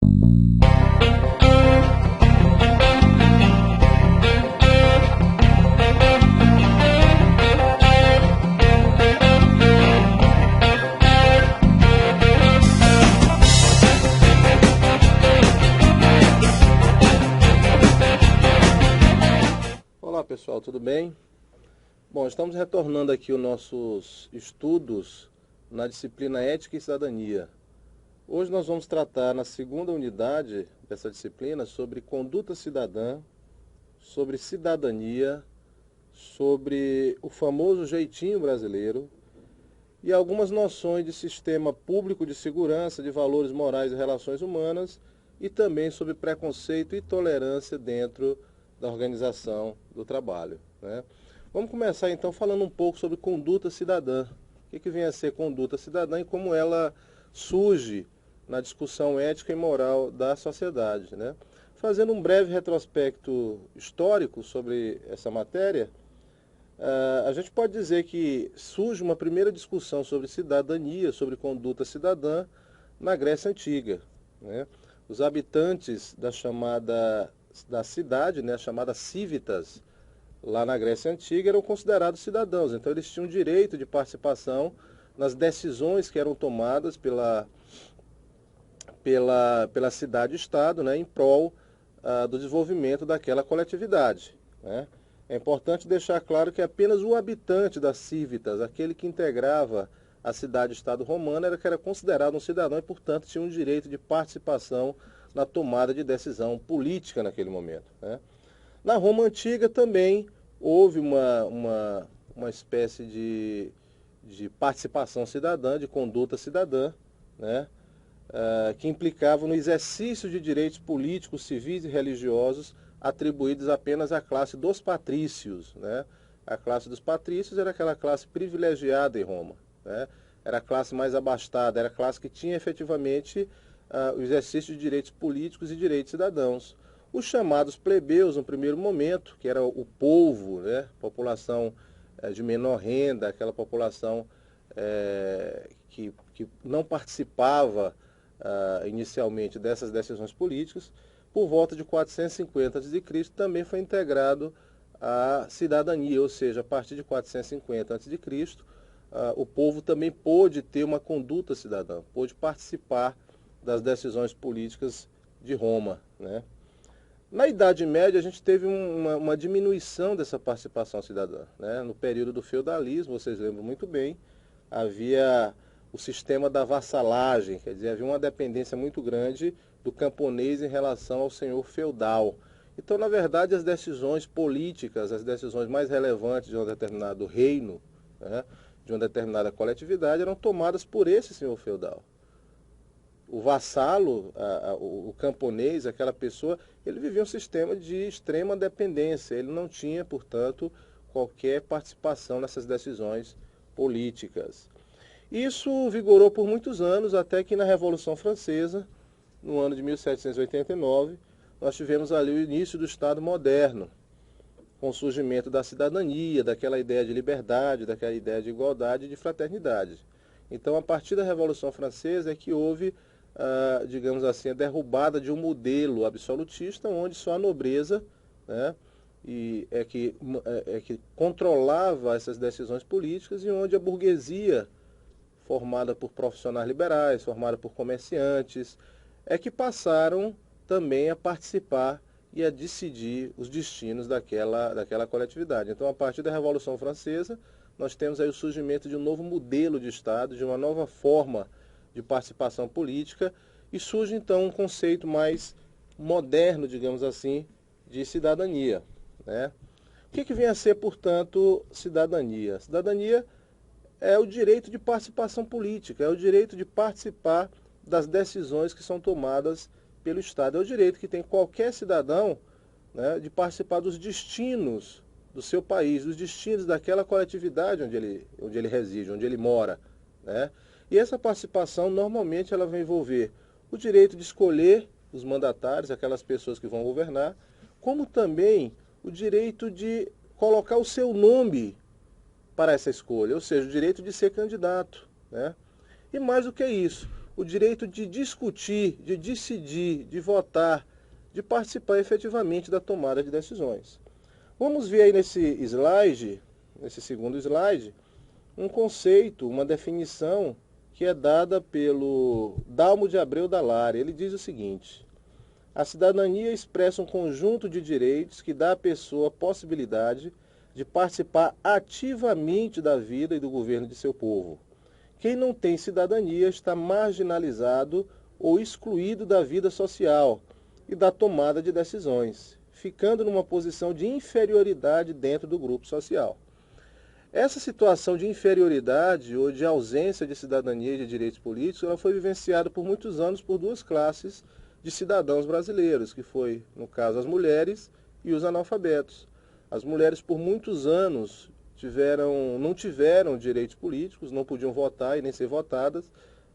Olá pessoal, tudo bem? Bom, estamos retornando aqui os nossos estudos na disciplina Ética e Cidadania. Hoje nós vamos tratar na segunda unidade dessa disciplina sobre conduta cidadã, sobre cidadania, sobre o famoso jeitinho brasileiro e algumas noções de sistema público de segurança, de valores morais e relações humanas e também sobre preconceito e tolerância dentro da organização do trabalho, né? Vamos começar então falando um pouco sobre conduta cidadã. O que vem a ser conduta cidadã e como ela surge na discussão ética e moral da sociedade, né? Fazendo um breve retrospecto histórico sobre essa matéria, a gente pode dizer que surge uma primeira discussão sobre cidadania, sobre conduta cidadã, na Grécia Antiga, né? Os habitantes da cidade, né, chamada civitas, lá na Grécia Antiga, eram considerados cidadãos. Então eles tinham direito de participação nas decisões que eram tomadas pela cidade-estado, né, em prol do desenvolvimento daquela coletividade, né? É importante deixar claro que apenas o habitante das civitas, aquele que integrava a cidade-estado romana, era que era considerado um cidadão e, portanto, tinha um direito de participação na tomada de decisão política naquele momento, né? Na Roma Antiga também houve uma espécie de participação cidadã, de conduta cidadã, né? Que implicava no exercício de direitos políticos, civis e religiosos atribuídos apenas à classe dos patrícios, né? A classe dos patrícios era aquela classe privilegiada em Roma, né? Era a classe mais abastada, era a classe que tinha efetivamente o exercício de direitos políticos e direitos cidadãos. Os chamados plebeus, no primeiro momento, que era o povo, né? População de menor renda, aquela população que não participava inicialmente dessas decisões políticas, por volta de 450 a.C., também foi integrado à cidadania, ou seja, a partir de 450 a.C., o povo também pôde ter uma conduta cidadã, pôde participar das decisões políticas de Roma, né? Na Idade Média, a gente teve uma diminuição dessa participação cidadã, né? No período do feudalismo, vocês lembram muito bem, havia o sistema da vassalagem, quer dizer, havia uma dependência muito grande do camponês em relação ao senhor feudal. Então, na verdade, as decisões políticas, as decisões mais relevantes de um determinado reino, né, de uma determinada coletividade, eram tomadas por esse senhor feudal. O vassalo, o camponês, aquela pessoa, ele vivia um sistema de extrema dependência. Ele não tinha, portanto, qualquer participação nessas decisões políticas. Isso vigorou por muitos anos, até que na Revolução Francesa, no ano de 1789, nós tivemos ali o início do Estado moderno, com o surgimento da cidadania, daquela ideia de liberdade, daquela ideia de igualdade e de fraternidade. Então, a partir da Revolução Francesa é que houve, digamos assim, a derrubada de um modelo absolutista, onde só a nobreza, né, é que controlava essas decisões políticas e onde a burguesia, formada por profissionais liberais, formada por comerciantes, é que passaram também a participar e a decidir os destinos daquela coletividade. Então, a partir da Revolução Francesa, nós temos aí o surgimento de um novo modelo de Estado, de uma nova forma de participação política, e surge então um conceito mais moderno, digamos assim, de cidadania, né? O que vem a ser, portanto, cidadania? Cidadania é o direito de participação política, é o direito de participar das decisões que são tomadas pelo Estado. É o direito que tem qualquer cidadão, né, de participar dos destinos do seu país, dos destinos daquela coletividade onde ele reside, onde ele mora, né? E essa participação, normalmente, ela vai envolver o direito de escolher os mandatários, aquelas pessoas que vão governar, como também o direito de colocar o seu nome para essa escolha, ou seja, o direito de ser candidato, né? E mais do que isso, o direito de discutir, de decidir, de votar, de participar efetivamente da tomada de decisões. Vamos ver aí nesse slide, nesse segundo slide, um conceito, uma definição que é dada pelo Dalmo de Abreu Dallara. Ele diz o seguinte: a cidadania expressa um conjunto de direitos que dá à pessoa a possibilidade de participar ativamente da vida e do governo de seu povo. Quem não tem cidadania está marginalizado ou excluído da vida social e da tomada de decisões, ficando numa posição de inferioridade dentro do grupo social. Essa situação de inferioridade ou de ausência de cidadania e de direitos políticos, ela foi vivenciada por muitos anos por duas classes de cidadãos brasileiros, que foi, no caso, as mulheres e os analfabetos. As mulheres, por muitos anos, não tiveram direitos políticos, não podiam votar e nem ser votadas,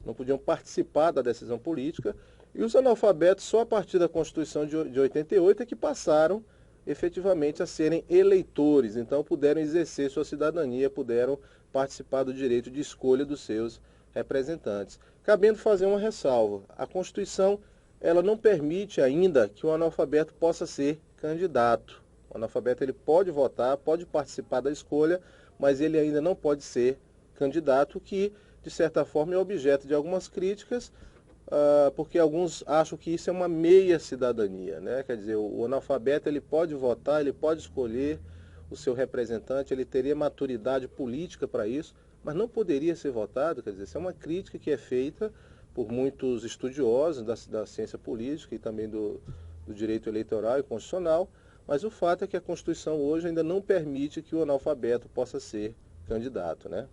não podiam participar da decisão política, e os analfabetos, só a partir da Constituição de 88 é que passaram efetivamente a serem eleitores, então puderam exercer sua cidadania, puderam participar do direito de escolha dos seus representantes. Cabendo fazer uma ressalva: a Constituição ela não permite ainda que o analfabeto possa ser candidato. O analfabeto ele pode votar, pode participar da escolha, mas ele ainda não pode ser candidato, que de certa forma é objeto de algumas críticas, porque alguns acham que isso é uma meia cidadania, né? Quer dizer, o analfabeto ele pode votar, ele pode escolher o seu representante, ele teria maturidade política para isso, mas não poderia ser votado. Quer dizer, isso é uma crítica que é feita por muitos estudiosos da ciência política e também do direito eleitoral e constitucional, mas o fato é que a Constituição hoje ainda não permite que o analfabeto possa ser candidato, né?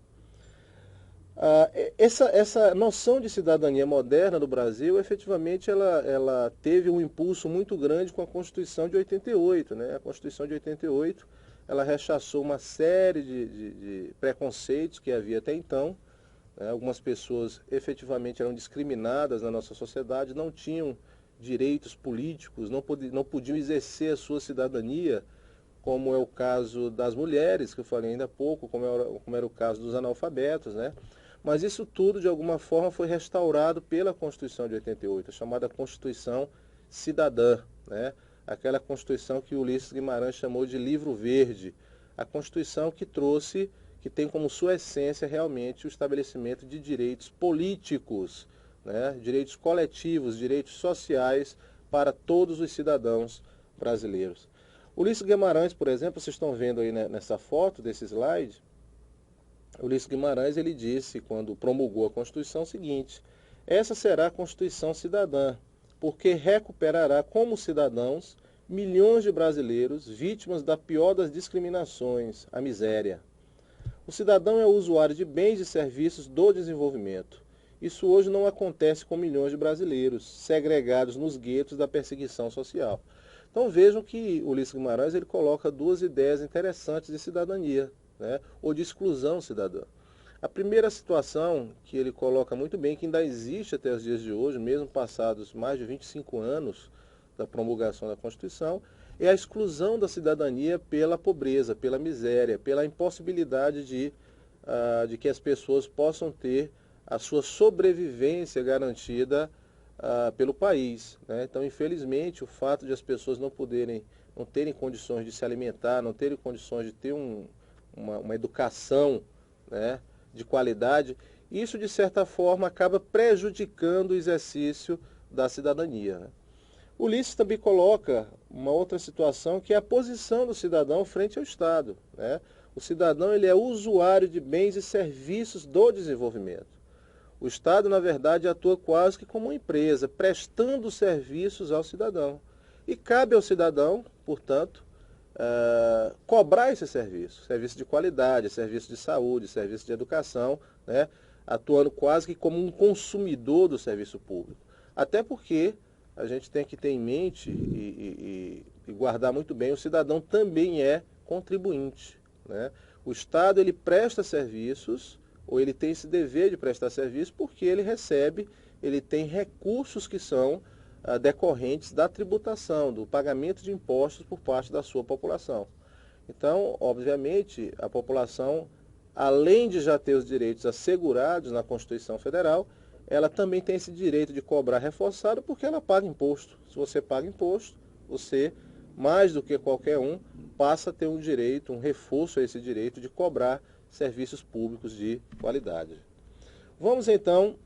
Essa noção de cidadania moderna do Brasil, efetivamente, ela teve um impulso muito grande com a Constituição de 88, né? A Constituição de 88, ela rechaçou uma série de preconceitos que havia até então, né? Algumas pessoas efetivamente eram discriminadas na nossa sociedade, não tinham direitos políticos, não podiam exercer a sua cidadania, como é o caso das mulheres, que eu falei ainda há pouco, como era o caso dos analfabetos, né? Mas isso tudo, de alguma forma, foi restaurado pela Constituição de 88, a chamada Constituição Cidadã, né? Aquela Constituição que Ulisses Guimarães chamou de Livro Verde, a Constituição que tem como sua essência realmente o estabelecimento de direitos políticos, né? Direitos coletivos, direitos sociais para todos os cidadãos brasileiros. Ulisses Guimarães, por exemplo, vocês estão vendo aí, né, nessa foto, desse slide, Ulisses Guimarães ele disse, quando promulgou a Constituição, o seguinte: essa será a Constituição cidadã, porque recuperará como cidadãos milhões de brasileiros vítimas da pior das discriminações, a miséria. O cidadão é o usuário de bens e serviços do desenvolvimento. Isso hoje não acontece com milhões de brasileiros, segregados nos guetos da perseguição social. Então vejam que Ulisses Guimarães ele coloca duas ideias interessantes de cidadania, né, ou de exclusão cidadã. A primeira situação que ele coloca muito bem, que ainda existe até os dias de hoje, mesmo passados mais de 25 anos da promulgação da Constituição, é a exclusão da cidadania pela pobreza, pela miséria, pela impossibilidade de que as pessoas possam ter a sua sobrevivência garantida pelo país, né? Então, infelizmente, o fato de as pessoas não terem condições de se alimentar, não terem condições de ter uma educação, né, de qualidade, isso de certa forma acaba prejudicando o exercício da cidadania, né? Ulisses também coloca uma outra situação, que é a posição do cidadão frente ao Estado, né? O cidadão ele é usuário de bens e serviços do desenvolvimento. O Estado, na verdade, atua quase que como uma empresa, prestando serviços ao cidadão. E cabe ao cidadão, portanto, cobrar esse serviço de qualidade, serviço de saúde, serviço de educação, né, atuando quase que como um consumidor do serviço público. Até porque a gente tem que ter em mente e guardar muito bem, o cidadão também é contribuinte, né? O Estado ele presta serviços, ou ele tem esse dever de prestar serviço, porque ele tem recursos que são decorrentes da tributação, do pagamento de impostos por parte da sua população. Então, obviamente, a população, além de já ter os direitos assegurados na Constituição Federal, ela também tem esse direito de cobrar reforçado porque ela paga imposto. Se você paga imposto, você, mais do que qualquer um, passa a ter um direito, um reforço a esse direito de cobrar serviços públicos de qualidade. Vamos então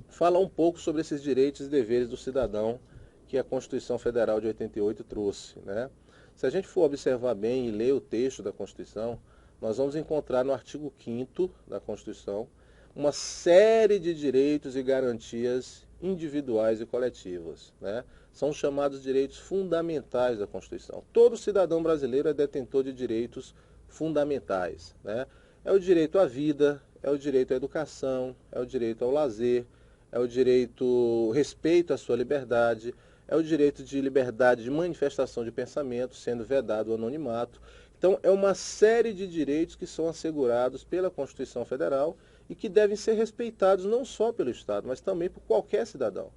falar um pouco sobre esses direitos e deveres do cidadão que a Constituição Federal de 88 trouxe, né? Se a gente for observar bem e ler o texto da Constituição, nós vamos encontrar no artigo 5º da Constituição uma série de direitos e garantias individuais e coletivas, né? São os chamados direitos fundamentais da Constituição. Todo cidadão brasileiro é detentor de direitos fundamentais, né? É o direito à vida, é o direito à educação, é o direito ao lazer, é o direito, respeito à sua liberdade, é o direito de liberdade de manifestação de pensamento, sendo vedado o anonimato. Então, é uma série de direitos que são assegurados pela Constituição Federal e que devem ser respeitados não só pelo Estado, mas também por qualquer cidadão.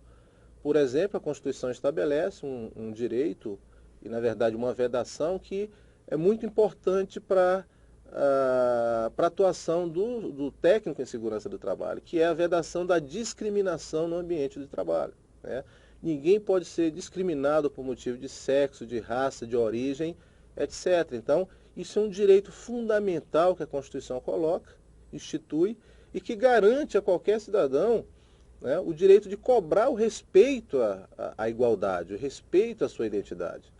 Por exemplo, a Constituição estabelece um direito, e na verdade uma vedação, que é muito importante para a atuação do técnico em segurança do trabalho, que é a vedação da discriminação no ambiente de trabalho, né? Ninguém pode ser discriminado por motivo de sexo, de raça, de origem, etc. Então, isso é um direito fundamental que a Constituição coloca, institui, e que garante a qualquer cidadão, né, o direito de cobrar o respeito à igualdade, o respeito à sua identidade.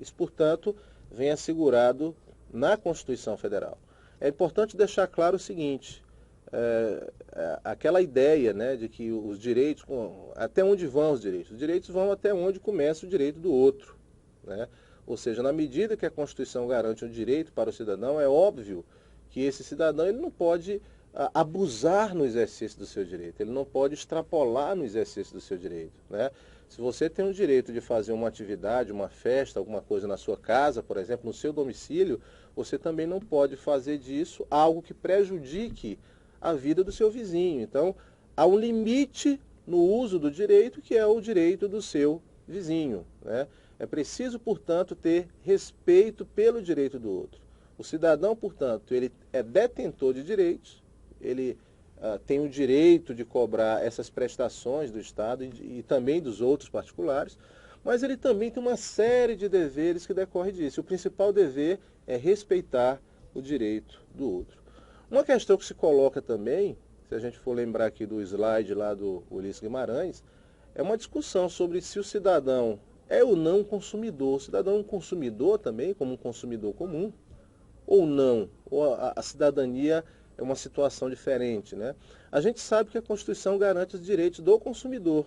Isso, portanto, vem assegurado na Constituição Federal. É importante deixar claro o seguinte, aquela ideia, né, de que os direitos, até onde vão os direitos vão até onde começa o direito do outro, né? Ou seja, na medida que a Constituição garante um direito para o cidadão, é óbvio que esse cidadão ele não pode abusar no exercício do seu direito, ele não pode extrapolar no exercício do seu direito, né? Se você tem o direito de fazer uma atividade, uma festa, alguma coisa na sua casa, por exemplo, no seu domicílio, você também não pode fazer disso algo que prejudique a vida do seu vizinho. Então, há um limite no uso do direito, que é o direito do seu vizinho, né? É preciso, portanto, ter respeito pelo direito do outro. O cidadão, portanto, ele é detentor de direitos, ele tem o direito de cobrar essas prestações do Estado e também dos outros particulares, mas ele também tem uma série de deveres que decorrem disso. O principal dever é respeitar o direito do outro. Uma questão que se coloca também, se a gente for lembrar aqui do slide lá do Ulisses Guimarães, é uma discussão sobre se o cidadão é ou não consumidor. O cidadão é um consumidor também, como um consumidor comum, ou não? Ou a cidadania é uma situação diferente, né? A gente sabe que a Constituição garante os direitos do consumidor,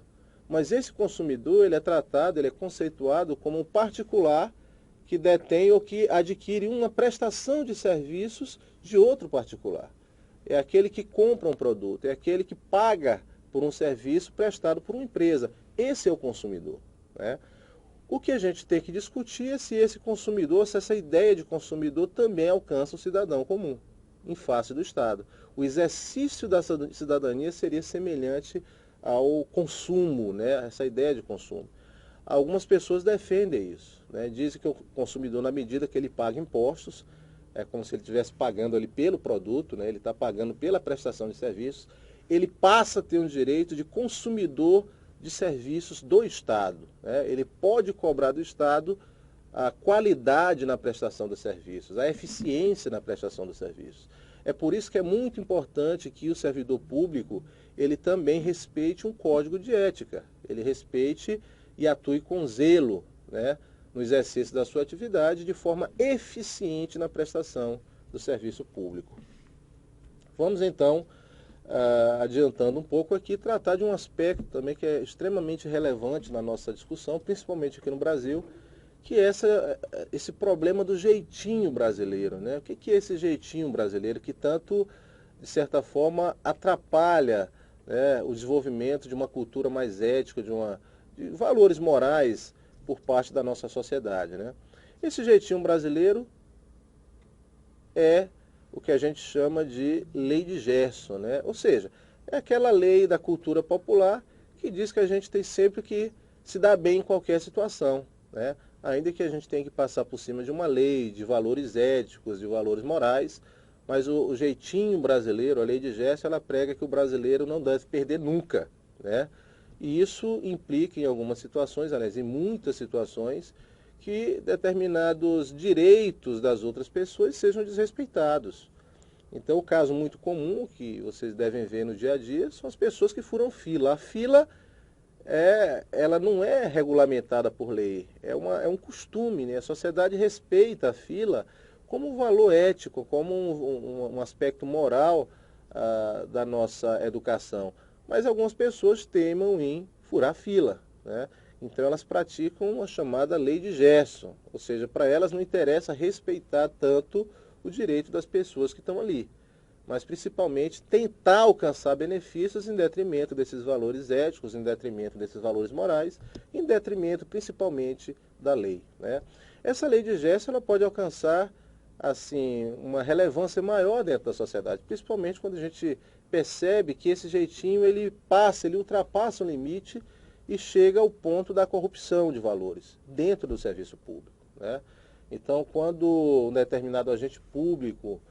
mas esse consumidor ele é tratado, ele é conceituado como um particular que detém ou que adquire uma prestação de serviços de outro particular. É aquele que compra um produto, é aquele que paga por um serviço prestado por uma empresa. Esse é o consumidor, né? O que a gente tem que discutir é se esse consumidor, se essa ideia de consumidor também alcança o cidadão comum, em face do Estado. O exercício da cidadania seria semelhante ao consumo, né? Essa ideia de consumo. Algumas pessoas defendem isso, né? Dizem que o consumidor, na medida que ele paga impostos, é como se ele estivesse pagando ali pelo produto, né? Ele está pagando pela prestação de serviços, ele passa a ter um direito de consumidor de serviços do Estado, né? Ele pode cobrar do Estado a qualidade na prestação dos serviços, a eficiência na prestação dos serviços. É por isso que é muito importante que o servidor público ele também respeite um código de ética, ele respeite e atue com zelo, né, no exercício da sua atividade de forma eficiente na prestação do serviço público. Vamos então, adiantando um pouco aqui, tratar de um aspecto também que é extremamente relevante na nossa discussão, principalmente aqui no Brasil, que é esse problema do jeitinho brasileiro, né? O que é esse jeitinho brasileiro que tanto, de certa forma, atrapalha, né, o desenvolvimento de uma cultura mais ética, de valores morais por parte da nossa sociedade, né? Esse jeitinho brasileiro é o que a gente chama de lei de Gerson, né? Ou seja, é aquela lei da cultura popular que diz que a gente tem sempre que se dar bem em qualquer situação, né? Ainda que a gente tenha que passar por cima de uma lei, de valores éticos, de valores morais, mas o jeitinho brasileiro, a lei de gesto, ela prega que o brasileiro não deve perder nunca, né? E isso implica em algumas situações, aliás, em muitas situações, que determinados direitos das outras pessoas sejam desrespeitados. Então, o caso muito comum que vocês devem ver no dia a dia são as pessoas que furam fila. A fila ela não é regulamentada por lei, é um costume, né? A sociedade respeita a fila como um valor ético, como um aspecto moral da nossa educação. Mas algumas pessoas teimam em furar fila, né? Então elas praticam a chamada lei de gesto, ou seja, para elas não interessa respeitar tanto o direito das pessoas que estão ali, mas principalmente tentar alcançar benefícios em detrimento desses valores éticos, em detrimento desses valores morais, em detrimento principalmente da lei, né? Essa lei de gesto ela pode alcançar assim uma relevância maior dentro da sociedade, principalmente quando a gente percebe que esse jeitinho ele ultrapassa o limite e chega ao ponto da corrupção de valores dentro do serviço público, né? Então, quando um determinado agente público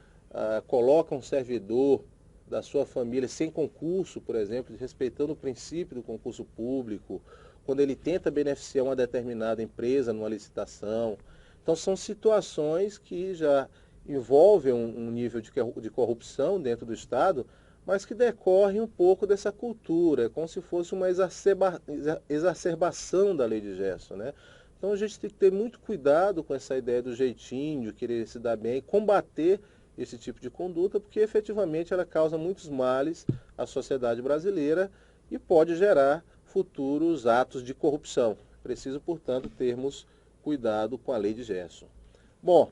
coloca um servidor da sua família sem concurso, por exemplo, respeitando o princípio do concurso público, quando ele tenta beneficiar uma determinada empresa numa licitação. Então, são situações que já envolvem um nível de corrupção dentro do Estado, mas que decorre um pouco dessa cultura, é como se fosse uma exacerbação da lei de gesto, né? Então a gente tem que ter muito cuidado com essa ideia do jeitinho, de querer se dar bem, combater esse tipo de conduta, porque efetivamente ela causa muitos males à sociedade brasileira e pode gerar futuros atos de corrupção. Preciso, portanto, termos cuidado com a lei de gesto. Bom,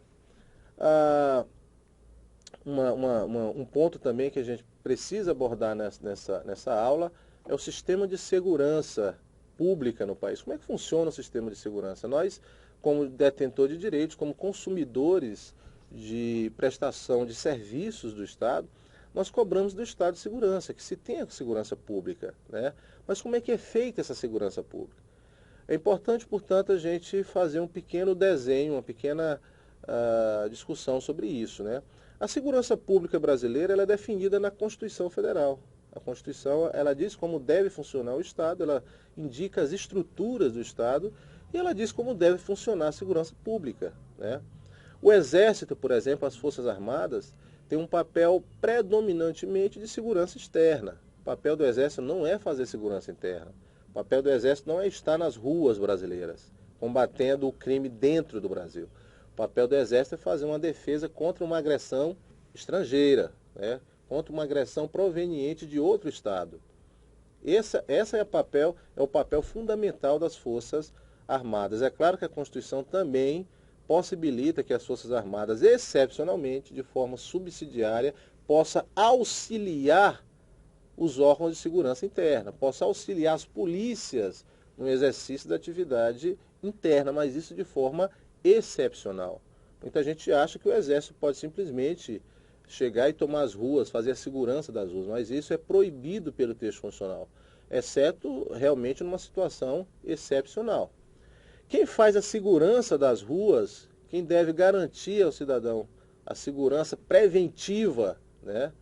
um ponto também que a gente precisa abordar nessa aula é o sistema de segurança pública no país. Como é que funciona o sistema de segurança? Nós, como detentor de direitos, como consumidores de prestação de serviços do Estado, nós cobramos do Estado de segurança, que se tenha segurança pública, né? Mas como é que é feita essa segurança pública? É importante, portanto, a gente fazer um pequeno desenho, uma pequena discussão sobre isso, né? A segurança pública brasileira ela é definida na Constituição Federal. A Constituição ela diz como deve funcionar o Estado, ela indica as estruturas do Estado e ela diz como deve funcionar a segurança pública, né? O Exército, por exemplo, as Forças Armadas, tem um papel predominantemente de segurança externa. O papel do Exército não é fazer segurança interna. O papel do Exército não é estar nas ruas brasileiras, combatendo o crime dentro do Brasil. O papel do Exército é fazer uma defesa contra uma agressão estrangeira, né? Contra uma agressão proveniente de outro Estado. Essa é o papel fundamental das Forças Armadas. É claro que a Constituição também possibilita que as Forças Armadas, excepcionalmente, de forma subsidiária, possa auxiliar os órgãos de segurança interna, possa auxiliar as polícias no exercício da atividade interna, mas isso de forma excepcional. Muita gente acha que o Exército pode simplesmente chegar e tomar as ruas, fazer a segurança das ruas, mas isso é proibido pelo texto constitucional, exceto realmente numa situação excepcional. Quem faz a segurança das ruas, quem deve garantir ao cidadão a segurança preventiva, né,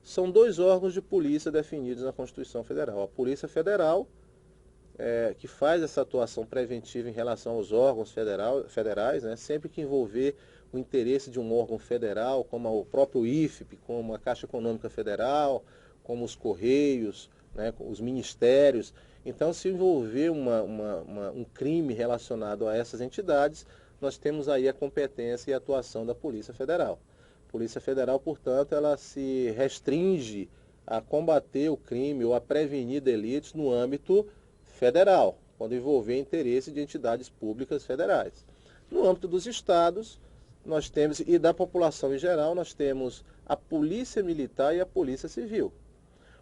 são dois órgãos de polícia definidos na Constituição Federal. A Polícia Federal, que faz essa atuação preventiva em relação aos órgãos federais, né, sempre que envolver o interesse de um órgão federal, como o próprio IFP, como a Caixa Econômica Federal, como os Correios, né, os ministérios. Então, se envolver um crime relacionado a essas entidades, nós temos aí a competência e a atuação da Polícia Federal. A Polícia Federal, portanto, ela se restringe a combater o crime ou a prevenir delitos no âmbito federal, quando envolver interesse de entidades públicas federais. No âmbito dos estados, nós temos, e da população em geral, nós temos a Polícia Militar e a Polícia Civil.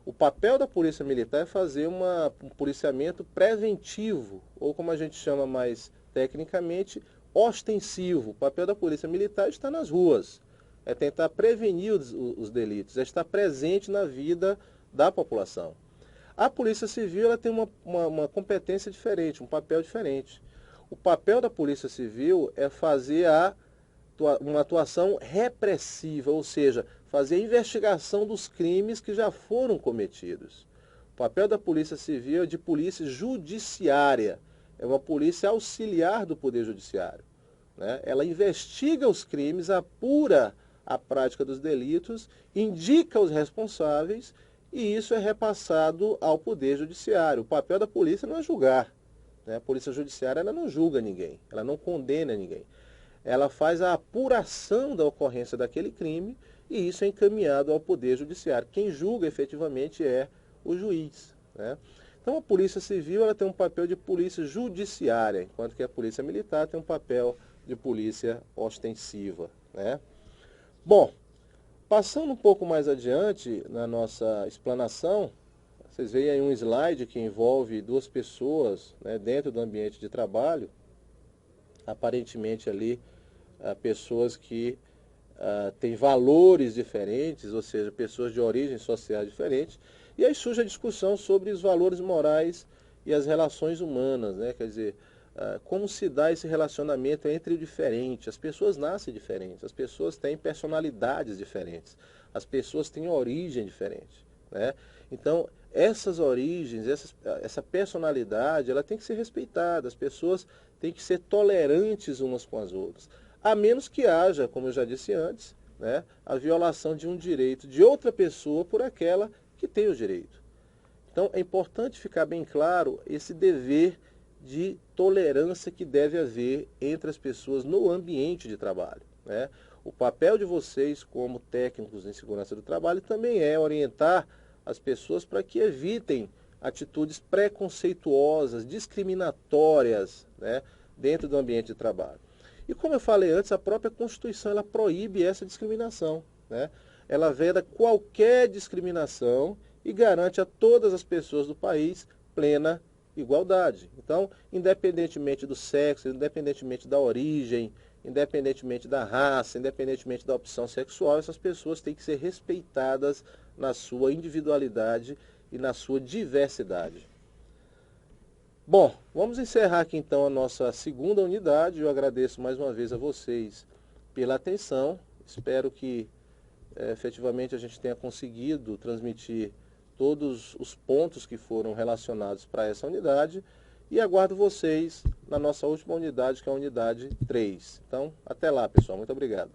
O papel da Polícia Militar é fazer um policiamento preventivo, ou como a gente chama mais tecnicamente, ostensivo. O papel da Polícia Militar é estar nas ruas, é tentar prevenir os delitos, é estar presente na vida da população. A Polícia Civil ela tem uma competência diferente, um papel diferente. O papel da Polícia Civil é fazer uma atuação repressiva, ou seja, fazer a investigação dos crimes que já foram cometidos. O papel da Polícia Civil é de polícia judiciária, é uma polícia auxiliar do Poder Judiciário, né? Ela investiga os crimes, apura a prática dos delitos, indica os responsáveis e isso é repassado ao Poder Judiciário. O papel da polícia não é julgar, né? A Polícia Judiciária ela não julga ninguém, ela não condena ninguém. Ela faz a apuração da ocorrência daquele crime e isso é encaminhado ao Poder Judiciário. Quem julga efetivamente é o juiz, né? Então a Polícia Civil ela tem um papel de polícia judiciária, enquanto que a Polícia Militar tem um papel de polícia ostensiva, né? Bom, passando um pouco mais adiante na nossa explanação, vocês veem aí um slide que envolve duas pessoas, né, dentro do ambiente de trabalho, aparentemente ali pessoas que têm valores diferentes, ou seja, pessoas de origem social diferentes, e aí surge a discussão sobre os valores morais e as relações humanas, né? Quer dizer, como se dá esse relacionamento entre o diferente? As pessoas nascem diferentes, as pessoas têm personalidades diferentes, as pessoas têm origem diferente, né? Então, essas origens, essa personalidade, ela tem que ser respeitada, as pessoas têm que ser tolerantes umas com as outras, a menos que haja, como eu já disse antes, né, a violação de um direito de outra pessoa por aquela que tem o direito. Então, é importante ficar bem claro esse dever de tolerância que deve haver entre as pessoas no ambiente de trabalho, né? O papel de vocês como técnicos em segurança do trabalho também é orientar as pessoas para que evitem atitudes preconceituosas, discriminatórias, né, dentro do ambiente de trabalho. E como eu falei antes, a própria Constituição ela proíbe essa discriminação, né? Ela veda qualquer discriminação e garante a todas as pessoas do país plena igualdade. Então, independentemente do sexo, independentemente da origem, independentemente da raça, independentemente da opção sexual, essas pessoas têm que ser respeitadas na sua individualidade e na sua diversidade. Bom, vamos encerrar aqui então a nossa segunda unidade. Eu agradeço mais uma vez a vocês pela atenção. Espero que efetivamente a gente tenha conseguido transmitir todos os pontos que foram relacionados para essa unidade e aguardo vocês na nossa última unidade, que é a unidade 3. Então, até lá, pessoal. Muito obrigado.